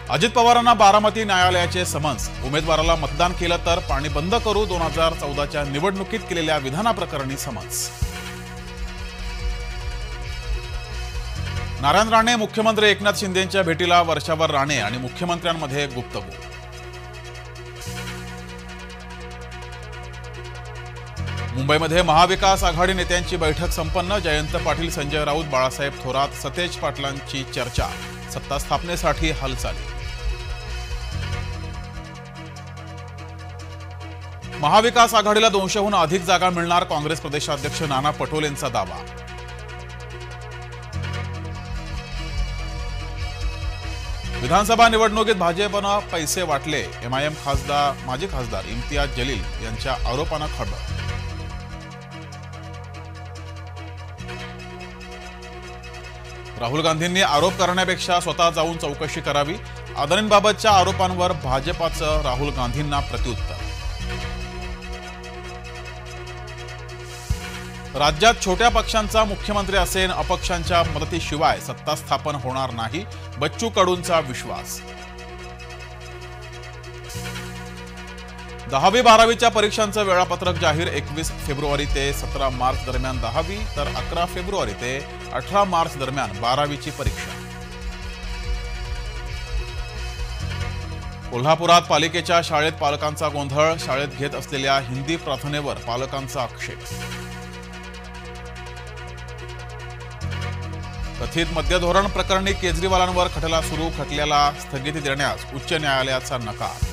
अजित पवारांना बारामती न्यायालयाचे समन्स। उमेदवाराला मतदान केलं तर पाणी बंद करू। 2014च्या निवडणुकीत केलेल्या विधानाप्रकरणी समन्स। नारायण राणे मुख्यमंत्री एकनाथ शिंदेंच्या भेटीला वर्षावर राणे आणि मुख्यमंत्र्यांमध्ये गुप्तगू। मुंबईमध्ये महाविकास आघाडी नेत्यांची बैठक संपन्न। जयंत पाटील, संजय राऊत, बाळासाहेब थोरात, सतेज पाटलांची चर्चा। सत्ता स्थापनेसाठी हालचाली। महाविकास आघाडीला 200हून अधिक जागा मिळणार। काँग्रेस प्रदेशाध्यक्ष नाना पटोलेंचा दावा। विधानसभा निवडणुकीत भाजपनं पैसे वाटले। एमआयएम माजी खासदार इम्तियाज जलील यांच्या आरोपांना खळबळ। राहुल गांधींनी आरोप करण्यापेक्षा स्वतः जाऊन चौकशी करावी। अदानींबाबतच्या आरोपांवर भाजपाचं राहुल गांधींना प्रत्युत्तर। राज्यात छोट्या पक्षांचा मुख्यमंत्री असेल, अपक्षांच्या मदतीशिवाय सत्ता स्थापन होणार नाही। बच्चू कडूंचा विश्वास। 10वी-12वीच्या परीक्षांचं वेळापत्रक जाहीर। 21 फेब्रुवारी ते 17 मार्च दरम्यान 10वी, तर 11 फेब्रुवारी ते 18 मार्च दरम्यान 12वीची परीक्षा। कोल्हापुरात पालिकेच्या शाळेत पालकांचा गोंधळ। शाळेत घेत असलेल्या हिंदी प्रार्थनेवर पालकांचा आक्षेप। कथित मद्यधोरण प्रकरणी केजरीवालांवर खटला सुरू। खटल्याला स्थगिती देण्यास उच्च न्यायालयाचा नकार।